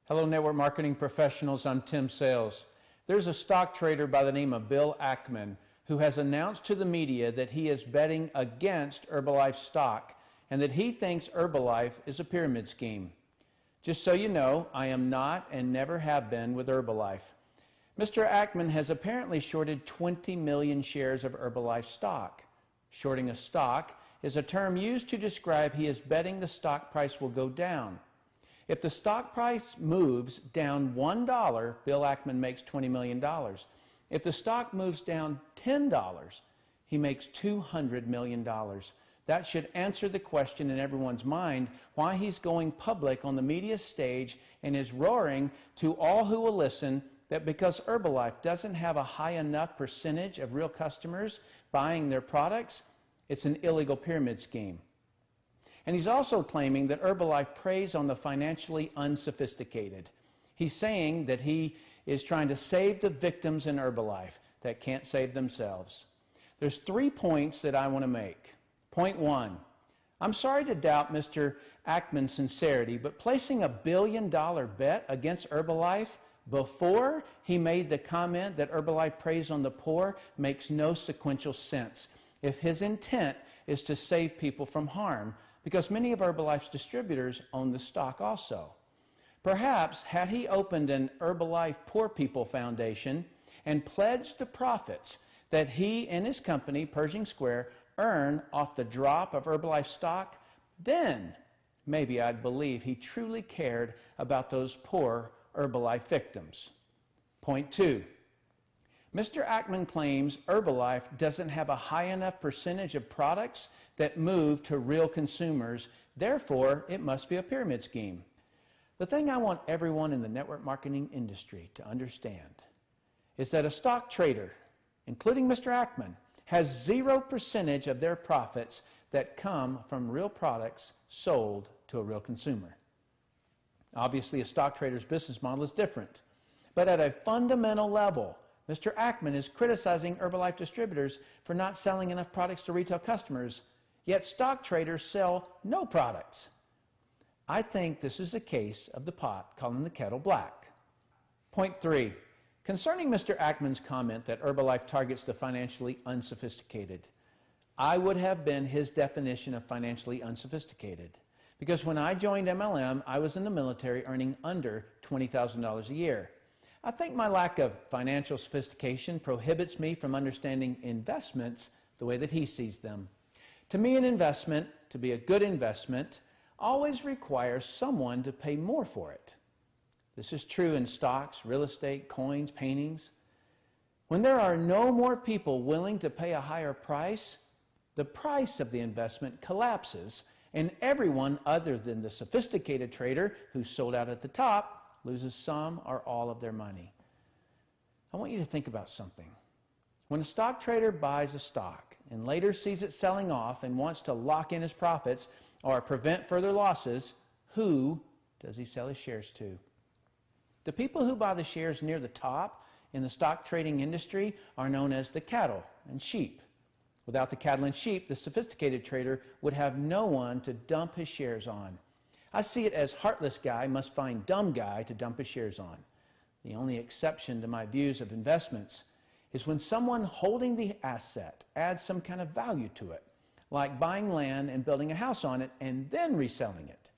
Hello, network marketing professionals. I'm Tim Sales. There's a stock trader by the name of Bill Ackman who has announced to the media that he is betting against Herbalife stock and that he thinks Herbalife is a pyramid scheme. Just so you know, I am not and never have been with Herbalife. Mr. Ackman has apparently shorted 20 million shares of Herbalife stock. Shorting a stock is a term used to describe he is betting the stock price will go down. If the stock price moves down $1, Bill Ackman makes $20 million. If the stock moves down $10, he makes $200 million. That should answer the question in everyone's mind why he's going public on the media stage and is roaring to all who will listen that because Herbalife doesn't have a high enough percentage of real customers buying their products, it's an illegal pyramid scheme. And he's also claiming that Herbalife preys on the financially unsophisticated. He's saying that he is trying to save the victims in Herbalife that can't save themselves. There's 3 points that I want to make. Point 1, I'm sorry to doubt Mr. Ackman's sincerity, but placing a $1 billion bet against Herbalife before he made the comment that Herbalife preys on the poor makes no sequential sense if his intent is to save people from harm, because many of Herbalife's distributors own the stock also. Perhaps had he opened an Herbalife Poor People Foundation and pledged the profits that he and his company, Pershing Square, earn off the drop of Herbalife stock, then maybe I'd believe he truly cared about those poor Herbalife victims. Point 2. Mr. Ackman claims Herbalife doesn't have a high enough percentage of products that move to real consumers, therefore it must be a pyramid scheme. The thing I want everyone in the network marketing industry to understand is that a stock trader, including Mr. Ackman, has 0% of their profits that come from real products sold to a real consumer. Obviously, a stock trader's business model is different, but at a fundamental level, Mr. Ackman is criticizing Herbalife distributors for not selling enough products to retail customers, yet stock traders sell no products. I think this is a case of the pot calling the kettle black. Point 3. Concerning Mr. Ackman's comment that Herbalife targets the financially unsophisticated, I would have been his definition of financially unsophisticated, because when I joined MLM, I was in the military earning under $20,000 a year. I think my lack of financial sophistication prohibits me from understanding investments the way that he sees them. To me, an investment, to be a good investment, always requires someone to pay more for it. This is true in stocks, real estate, coins, paintings. When there are no more people willing to pay a higher price, the price of the investment collapses, and everyone other than the sophisticated trader who sold out at the top loses some or all of their money. I want you to think about something. When a stock trader buys a stock and later sees it selling off and wants to lock in his profits or prevent further losses, who does he sell his shares to? The people who buy the shares near the top in the stock trading industry are known as the cattle and sheep. Without the cattle and sheep, the sophisticated trader would have no one to dump his shares on. I see it as heartless guy must find dumb guy to dump his shares on. The only exception to my views of investments is when someone holding the asset adds some kind of value to it, like buying land and building a house on it and then reselling it.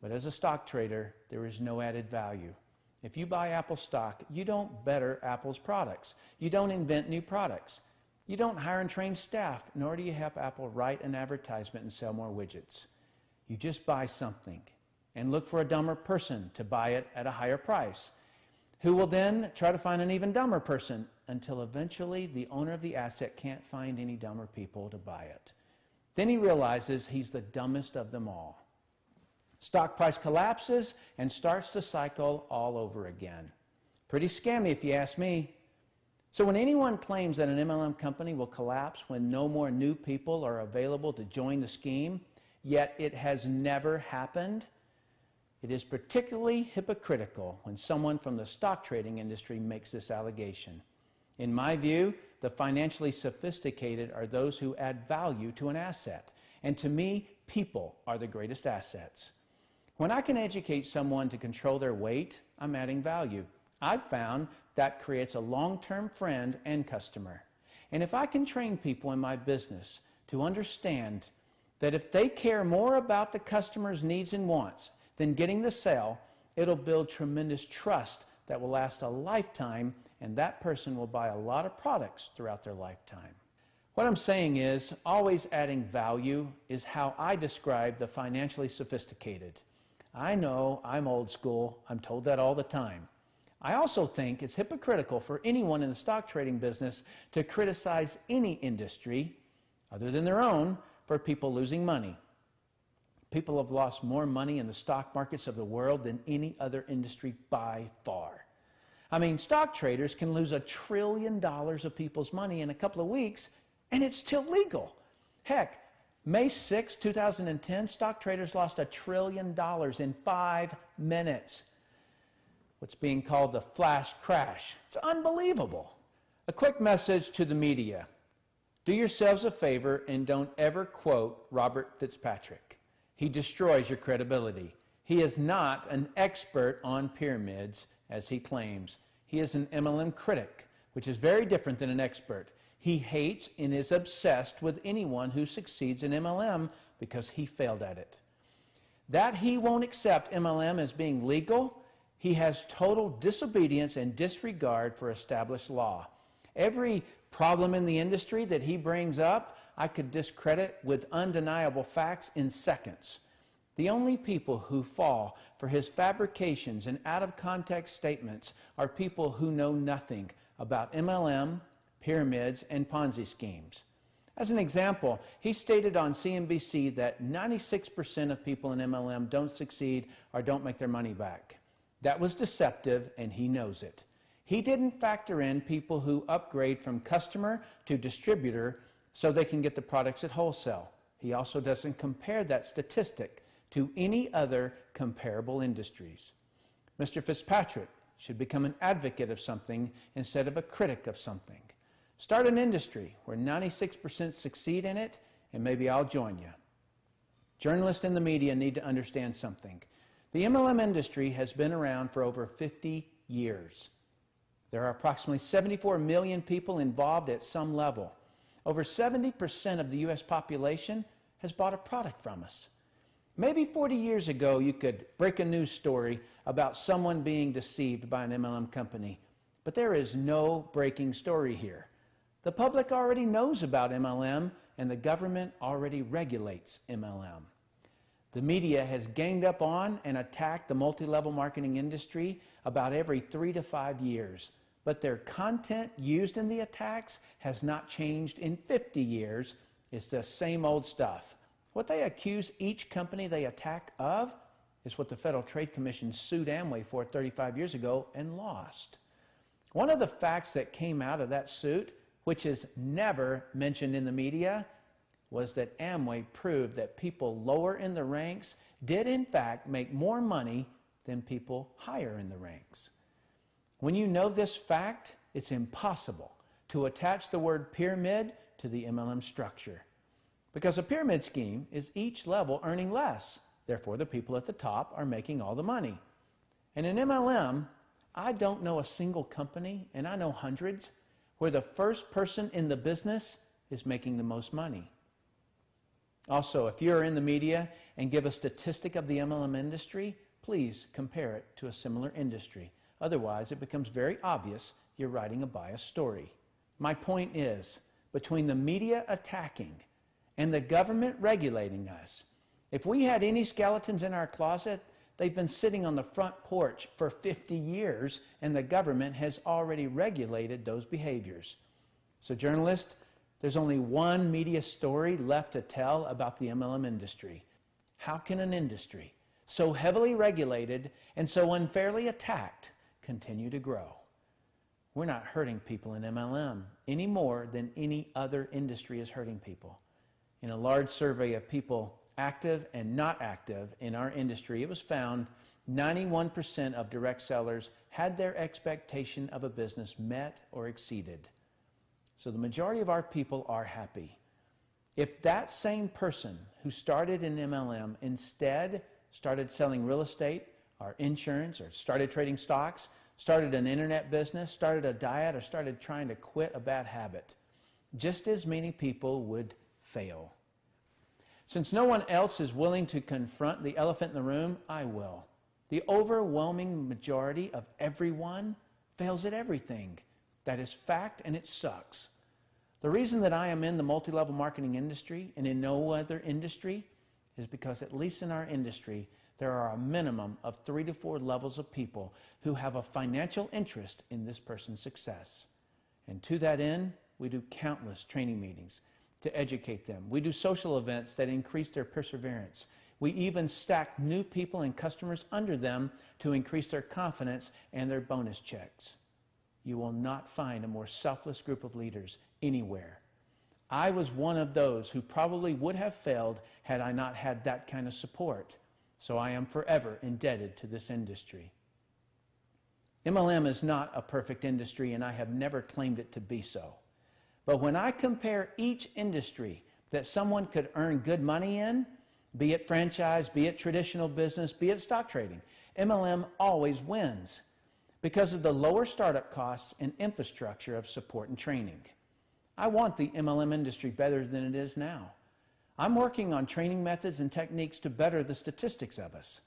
But as a stock trader, there is no added value. If you buy Apple stock, you don't better Apple's products. You don't invent new products. You don't hire and train staff, nor do you help Apple write an advertisement and sell more widgets. You just buy something and look for a dumber person to buy it at a higher price, who will then try to find an even dumber person until eventually the owner of the asset can't find any dumber people to buy it. Then he realizes he's the dumbest of them all. Stock price collapses and starts the cycle all over again. Pretty scammy if you ask me. So when anyone claims that an MLM company will collapse when no more new people are available to join the scheme, yet it has never happened, it is particularly hypocritical when someone from the stock trading industry makes this allegation. In my view, the financially sophisticated are those who add value to an asset. And to me, people are the greatest assets. When I can educate someone to control their weight, I'm adding value. I've found that creates a long-term friend and customer. And if I can train people in my business to understand that if they care more about the customer's needs and wants than getting the sale, it'll build tremendous trust that will last a lifetime, and that person will buy a lot of products throughout their lifetime. What I'm saying is, always adding value is how I describe the financially sophisticated. I know I'm old school. I'm told that all the time. I also think it's hypocritical for anyone in the stock trading business to criticize any industry other than their own for people losing money. People have lost more money in the stock markets of the world than any other industry by far. I mean, stock traders can lose $1 trillion of people's money in a couple of weeks, and it's still legal. Heck, May 6, 2010, stock traders lost $1 trillion in 5 minutes. What's being called the flash crash. It's unbelievable. A quick message to the media. Do yourselves a favor and don't ever quote Robert Fitzpatrick. He destroys your credibility. He is not an expert on pyramids, as he claims. He is an MLM critic, which is very different than an expert. He hates and is obsessed with anyone who succeeds in MLM because he failed at it. That he won't accept MLM as being legal, he has total disobedience and disregard for established law. Every problem in the industry that he brings up, I could discredit with undeniable facts in seconds. The only people who fall for his fabrications and out-of-context statements are people who know nothing about MLM, pyramids, and Ponzi schemes. As an example, he stated on CNBC that 96% of people in MLM don't succeed or don't make their money back. That was deceptive, and he knows it. He didn't factor in people who upgrade from customer to distributor so they can get the products at wholesale. He also doesn't compare that statistic to any other comparable industries. Mr. Fitzpatrick should become an advocate of something instead of a critic of something. Start an industry where 96% succeed in it, and maybe I'll join you. Journalists and the media need to understand something. The MLM industry has been around for over 50 years. There are approximately 74 million people involved at some level. Over 70% of the U.S. population has bought a product from us. Maybe 40 years ago, you could break a news story about someone being deceived by an MLM company, but there is no breaking story here. The public already knows about MLM, and the government already regulates MLM. The media has ganged up on and attacked the multi-level marketing industry about every 3 to 5 years, but their content used in the attacks has not changed in 50 years. It's the same old stuff. What they accuse each company they attack of is what the Federal Trade Commission sued Amway for 35 years ago and lost. One of the facts that came out of that suit, which is never mentioned in the media, was that Amway proved that people lower in the ranks did in fact make more money than people higher in the ranks. When you know this fact, it's impossible to attach the word pyramid to the MLM structure. Because a pyramid scheme is each level earning less. Therefore, the people at the top are making all the money. And in MLM, I don't know a single company, and I know hundreds, where the first person in the business is making the most money. Also, if you're in the media and give a statistic of the MLM industry, please compare it to a similar industry. Otherwise, it becomes very obvious you're writing a biased story. My point is, between the media attacking and the government regulating us, if we had any skeletons in our closet, they've been sitting on the front porch for 50 years, and the government has already regulated those behaviors. So journalists, there's only one media story left to tell about the MLM industry. How can an industry so heavily regulated and so unfairly attacked continue to grow? We're not hurting people in MLM any more than any other industry is hurting people. In a large survey of people active and not active in our industry, it was found 91% of direct sellers had their expectation of a business met or exceeded. So the majority of our people are happy. If that same person who started in MLM instead started selling real estate or insurance, or started trading stocks, started an internet business, started a diet, or started trying to quit a bad habit. Just as many people would fail. Since no one else is willing to confront the elephant in the room, I will. The overwhelming majority of everyone fails at everything. That is fact, and it sucks. The reason that I am in the multi-level marketing industry and in no other industry is because, at least in our industry, there are a minimum of 3 to 4 levels of people who have a financial interest in this person's success. And to that end, we do countless training meetings to educate them. We do social events that increase their perseverance. We even stack new people and customers under them to increase their confidence and their bonus checks. You will not find a more selfless group of leaders anywhere. I was one of those who probably would have failed had I not had that kind of support. So I am forever indebted to this industry. MLM is not a perfect industry, and I have never claimed it to be so. But when I compare each industry that someone could earn good money in, be it franchise, be it traditional business, be it stock trading, MLM always wins because of the lower startup costs and infrastructure of support and training. I want the MLM industry better than it is now. I'm working on training methods and techniques to better the statistics of us.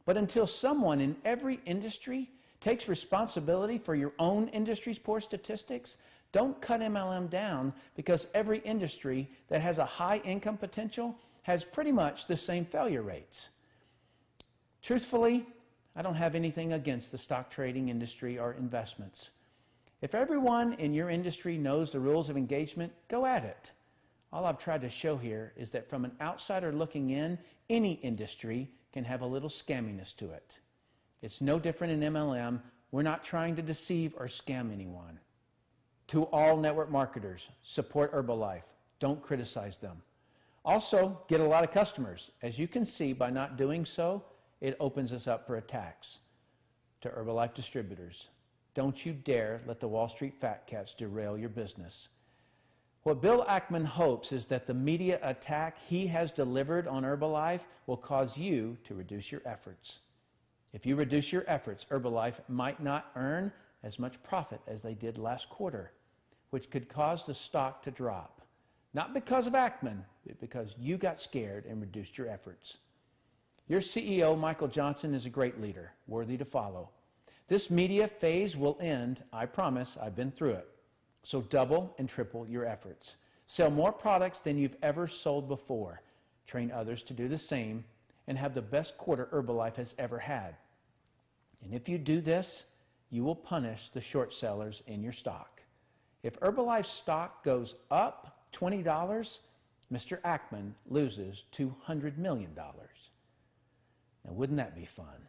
But until someone in every industry takes responsibility for your own industry's poor statistics, don't cut MLM down, because every industry that has a high income potential has pretty much the same failure rates. Truthfully, I don't have anything against the stock trading industry or investments. If everyone in your industry knows the rules of engagement, go at it. All I've tried to show here is that from an outsider looking in, any industry can have a little scamminess to it. It's no different in MLM. We're not trying to deceive or scam anyone. To all network marketers, support Herbalife. Don't criticize them. Also, get a lot of customers. As you can see, by not doing so, it opens us up for attacks. To Herbalife distributors, don't you dare let the Wall Street fat cats derail your business. What Bill Ackman hopes is that the media attack he has delivered on Herbalife will cause you to reduce your efforts. If you reduce your efforts, Herbalife might not earn as much profit as they did last quarter, which could cause the stock to drop. Not because of Ackman, but because you got scared and reduced your efforts. Your CEO, Michael Johnson, is a great leader, worthy to follow. This media phase will end, I promise. I've been through it. So double and triple your efforts. Sell more products than you've ever sold before. Train others to do the same, and have the best quarter Herbalife has ever had. And if you do this, you will punish the short sellers in your stock. If Herbalife's stock goes up $20, Mr. Ackman loses $200 million. Now, wouldn't that be fun?